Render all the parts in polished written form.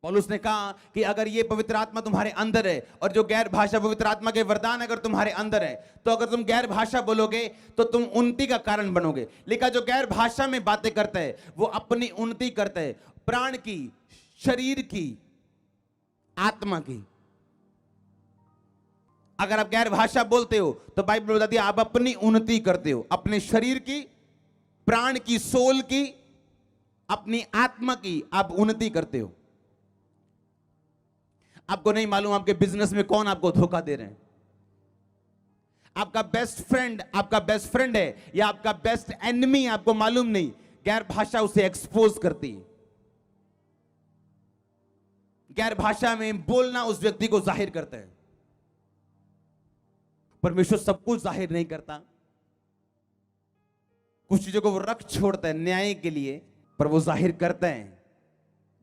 पौलुस ने कहा कि अगर ये पवित्र आत्मा तुम्हारे अंदर है और जो गैर भाषा पवित्र आत्मा के वरदान अगर तुम्हारे अंदर है, तो अगर तुम गैर भाषा बोलोगे तो तुम उन्नति का कारण बनोगे। लेकिन जो गैर भाषा में बातें करता है वो अपनी उन्नति करता है, प्राण की, शरीर की, आत्मा की। अगर आप गैर भाषा बोलते हो तो बाइबल बताती है आप अपनी उन्नति करते हो, अपने शरीर की, प्राण की, सोल की, अपनी आत्मा की आप उन्नति करते हो। आपको नहीं मालूम आपके बिजनेस में कौन आपको धोखा दे रहे हैं। आपका बेस्ट फ्रेंड है या आपका बेस्ट एनिमी, आपको मालूम नहीं। गैर भाषा उसे एक्सपोज करती है। गैर भाषा में बोलना उस व्यक्ति को जाहिर करता है। परमेश्वर सब कुछ जाहिर नहीं करता, कुछ चीजों को वो रख छोड़ता है न्याय के लिए, पर वो जाहिर करता है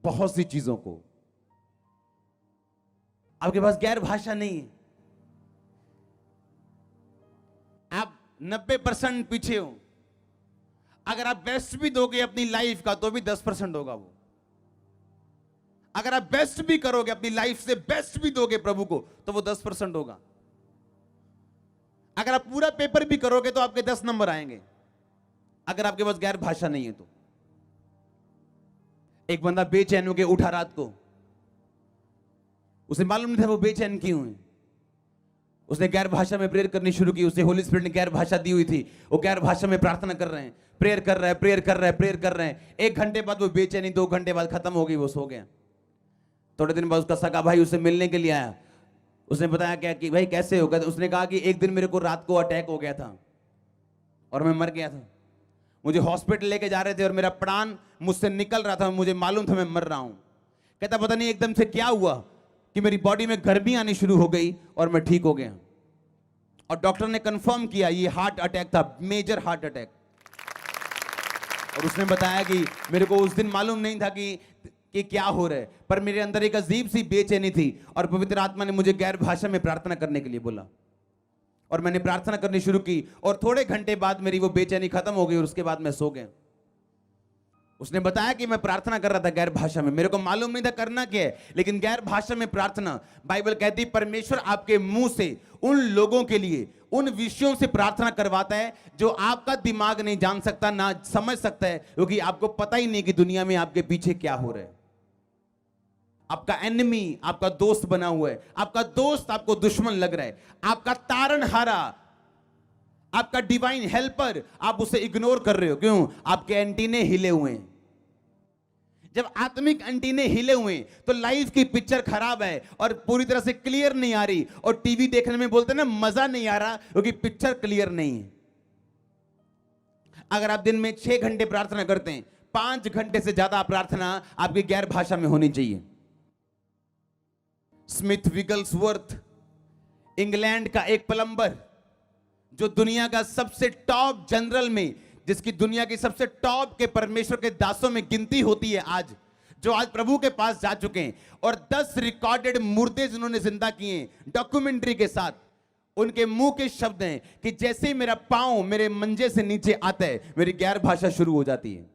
बहुत सी चीजों को। आपके पास गैर भाषा नहीं है, आप 90% पीछे हो। अगर आप बेस्ट भी दोगे अपनी लाइफ का तो भी 10% होगा वो। अगर आप बेस्ट भी करोगे अपनी लाइफ से, बेस्ट भी दोगे प्रभु को, तो वो 10% होगा। अगर आप पूरा पेपर भी करोगे तो आपके 10 नंबर आएंगे, अगर आपके पास गैर भाषा नहीं है तो। एक बंदा बेचैन होकर उठा रात को, उसे मालूम नहीं था वो बेचैन क्यों है। उसने गैर भाषा में प्रेयर करनी शुरू की। उसे होली स्पिरिट ने गैर भाषा दी हुई थी। वो गैर भाषा में प्रार्थना कर रहे हैं, प्रेयर कर रहे हैं। 1 घंटे बाद वो बेचैनी 2 घंटे बाद खत्म हो गई, वो सो गया। थोड़े दिन बाद उसका सगा भाई उसे मिलने के लिए आया। उसने बताया क्या कि भाई कैसे हो गया। उसने कहा कि एक दिन मेरे को रात को अटैक हो गया था और मैं मर गया था। मुझे हॉस्पिटल लेके जा रहे थे और मेरा प्राण मुझसे निकल रहा था, मुझे मालूम था मैं मर रहा हूं। कहता पता नहीं एकदम से क्या हुआ कि मेरी बॉडी में गर्मी आनी शुरू हो गई और मैं ठीक हो गया। और डॉक्टर ने कंफर्म किया ये हार्ट अटैक था, मेजर हार्ट अटैक। और उसने बताया कि मेरे को उस दिन मालूम नहीं था कि क्या हो रहा है, पर मेरे अंदर एक अजीब सी बेचैनी थी और पवित्र आत्मा ने मुझे गैर भाषा में प्रार्थना करने के लिए बोला और मैंने प्रार्थना करनी शुरू की और थोड़े घंटे बाद मेरी वो बेचैनी खत्म हो गई और उसके बाद मैं सो गया। उसने बताया कि मैं प्रार्थना कर रहा था गैर भाषा में, मेरे को मालूम नहीं था करना क्या है, लेकिन गैर भाषा में प्रार्थना, बाइबल कहती परमेश्वर आपके मुंह से उन लोगों के लिए उन विषयों से प्रार्थना करवाता है जो आपका दिमाग नहीं जान सकता, ना समझ सकता है, क्योंकि आपको पता ही नहीं कि दुनिया में आपके पीछे क्या हो रहा है। आपका एनिमी आपका दोस्त बना हुआ है, आपका दोस्त आपको दुश्मन लग रहा है, आपका तारनहारा, आपका डिवाइन हेल्पर, आप उसे इग्नोर कर रहे हो। क्यों? आपके एंटीने हिले हुए हैं। जब आत्मिक एंटीने हिले हुए हैं तो लाइफ की पिक्चर खराब है और पूरी तरह से क्लियर नहीं आ रही, और टीवी देखने में बोलते हैं ना मजा नहीं आ रहा क्योंकि पिक्चर क्लियर नहीं है। अगर आप दिन में 6 घंटे प्रार्थना करते हैं, 5 घंटे से ज्यादा प्रार्थना आपकी गैर भाषा में होनी चाहिए। स्मिथ विगल्सवर्थ, इंग्लैंड का एक प्लम्बर, जो दुनिया का सबसे टॉप जनरल में, जिसकी दुनिया की सबसे टॉप के परमेश्वर के दासों में गिनती होती है, आज जो आज प्रभु के पास जा चुके हैं और 10 रिकॉर्डेड मुर्दे जिन्होंने जिंदा किए हैं डॉक्यूमेंट्री के साथ, उनके मुंह के शब्द हैं कि जैसे ही मेरा पांव मेरे मंजे से नीचे आता है मेरी गैर भाषा शुरू हो जाती है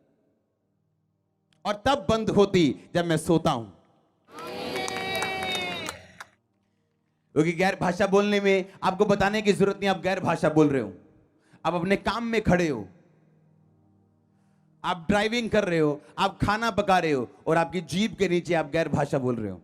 और तब बंद होती जब मैं सोता हूं। क्योंकि गैर भाषा बोलने में आपको बताने की जरूरत नहीं, आप गैर भाषा बोल रहे हो। आप अपने काम में खड़े हो, आप ड्राइविंग कर रहे हो, आप खाना पका रहे हो और आपकी जीभ के नीचे आप गैर भाषा बोल रहे हो।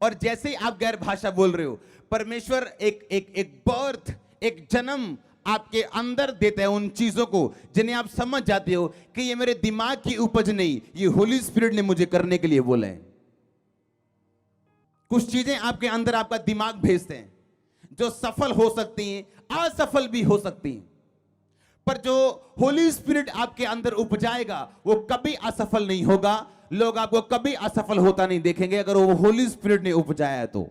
और जैसे ही आप गैर भाषा बोल रहे हो, परमेश्वर एक बर्थ, एक जन्म आपके अंदर देता है उन चीजों को जिन्हें आप समझ जाते हो कि ये मेरे दिमाग की उपज नहीं, ये होली स्पिरिट ने मुझे करने के लिए बोला है। कुछ चीजें आपके अंदर आपका दिमाग भेजते हैं जो सफल हो सकती हैं, असफल भी हो सकती हैं, पर जो होली स्पिरिट आपके अंदर उपजाएगा वो कभी असफल नहीं होगा। लोग आपको कभी असफल होता नहीं देखेंगे अगर वो होली स्पिरिट ने उपजाया है तो।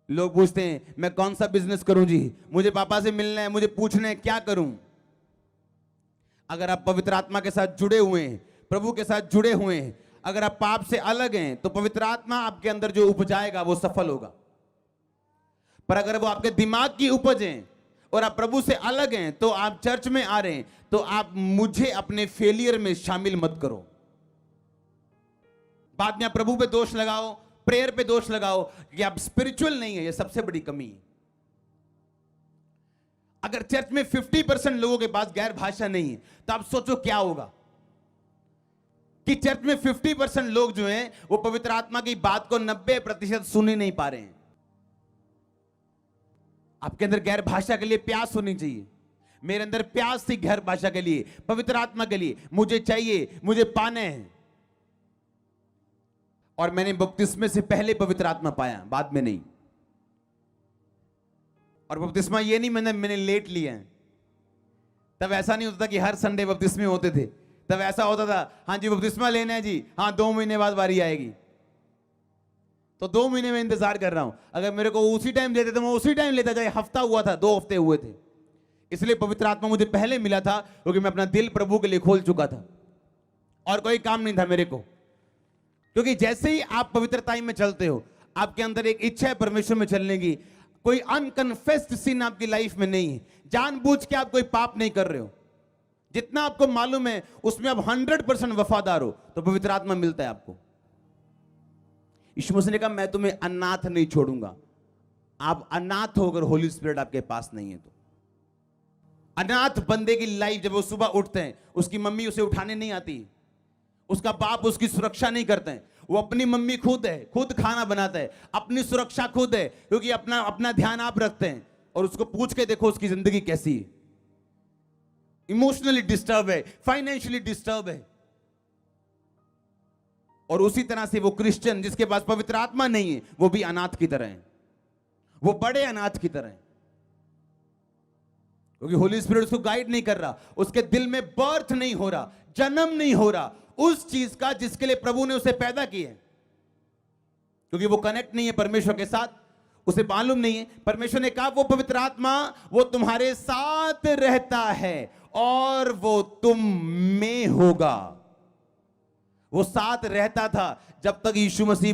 लोग पूछते हैं मैं कौन सा बिजनेस करूं जी, मुझे पापा से मिलना है, मुझे पूछना है क्या करूं। अगर आप पवित्र आत्मा के साथ जुड़े हुए हैं, प्रभु के साथ जुड़े हुए हैं, अगर आप पाप से अलग हैं तो पवित्र आत्मा आपके अंदर जो उपजाएगा वो सफल होगा। पर अगर वो आपके दिमाग की उपज है और आप प्रभु से अलग हैं, तो आप चर्च में आ रहे हैं तो आप मुझे अपने फेलियर में शामिल मत करो। बाद में आप प्रभु पे दोष लगाओ, प्रेयर पे दोष लगाओ कि आप स्पिरिचुअल नहीं है। ये सबसे बड़ी कमी है। अगर चर्च में 50% लोगों के पास गैर भाषा नहीं है तो आप सोचो क्या होगा कि चर्च में 50% लोग जो हैं वो पवित्र आत्मा की बात को 90% सुन ही नहीं पा रहे हैं। आपके अंदर गैर भाषा के लिए प्यास होनी चाहिए। मेरे अंदर प्यास थी गैर भाषा के लिए, पवित्र आत्मा के लिए। मुझे चाहिए, मुझे पाने हैं। और मैंने बपतिस्मे से पहले पवित्र आत्मा पाया, बाद में नहीं। और बपतिस्मा ये नहीं मैंने लेट लिया है। तब ऐसा नहीं होता था कि हर संडे बपतिस्मे होते थे। तब ऐसा होता था, हाँ जी बपतिस्मा लेना है जी, हाँ 2 महीने बाद बारी आएगी। तो 2 महीने में इंतजार कर रहा हूं। अगर मेरे को उसी टाइम देते तो मैं उसी टाइम लेता, चाहे हफ्ता हुआ था, 2 हफ्ते हुए थे। इसलिए पवित्र आत्मा मुझे पहले मिला था क्योंकि मैं अपना दिल प्रभु के लिए खोल चुका था और कोई काम नहीं था मेरे को। क्योंकि जैसे ही आप पवित्रता में चलते हो, आपके अंदर एक इच्छा है परमेश्वर में चलने की। कोई अनकन्फेस्ड सिन आपकी लाइफ में नहीं है। जानबूझ के आप कोई पाप नहीं कर रहे हो। जितना आपको मालूम है उसमें आप 100% वफादार हो, तो पवित्र आत्मा मिलता है आपको। यीशु मसीह ने कहा मैं तुम्हें अनाथ नहीं छोड़ूंगा। आप अनाथ होकर होली स्पिरिट आपके पास नहीं है तो। अनाथ बंदे की लाइफ, जब वो सुबह उठते हैं, उसकी मम्मी उसे उठाने नहीं आती, उसका बाप उसकी सुरक्षा नहीं करते हैं। वो अपनी मम्मी खुद है, खुद खाना बनाता है, अपनी सुरक्षा खुद है, क्योंकि अपना ध्यान आप रखते हैं। और उसको पूछ के देखो उसकी जिंदगी कैसी है। इमोशनली डिस्टर्ब है, फाइनेंशियली डिस्टर्ब है। और उसी तरह से वो क्रिश्चियन जिसके पास पवित्र आत्मा नहीं है, वो भी अनाथ की तरह है। वो बड़े अनाथ की तरह है, क्योंकि होली स्पिरिट उसको गाइड नहीं कर रहा। उसके दिल में बर्थ नहीं हो रहा, जन्म नहीं हो रहा उस चीज का जिसके लिए प्रभु ने उसे पैदा किया है। क्योंकि वो कनेक्ट नहीं है परमेश्वर के साथ, उसे मालूम नहीं है। परमेश्वर ने कहा वो पवित्र आत्मा वो तुम्हारे साथ रहता है और वो तुम में होगा। वो साथ रहता था जब तक यीशु मसीह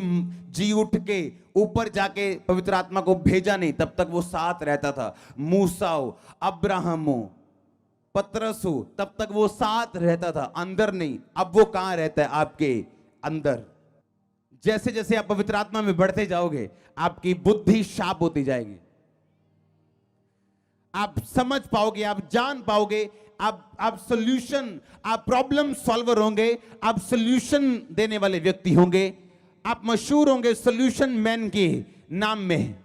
जी उठ के ऊपर जाके पवित्र आत्मा को भेजा नहीं, तब तक वो साथ रहता था। मूसा हो, अब्राहम हो, पतरस हो, तब तक वो साथ रहता था, अंदर नहीं। अब वो कहां रहता है? आपके अंदर। जैसे जैसे आप पवित्र आत्मा में बढ़ते जाओगे, आपकी बुद्धि शार्प होती जाएगी। आप समझ पाओगे, आप जान पाओगे, आप सॉल्यूशन, आप प्रॉब्लम सॉल्वर होंगे, आप सॉल्यूशन देने वाले व्यक्ति होंगे, आप मशहूर होंगे सॉल्यूशन मैन के नाम में।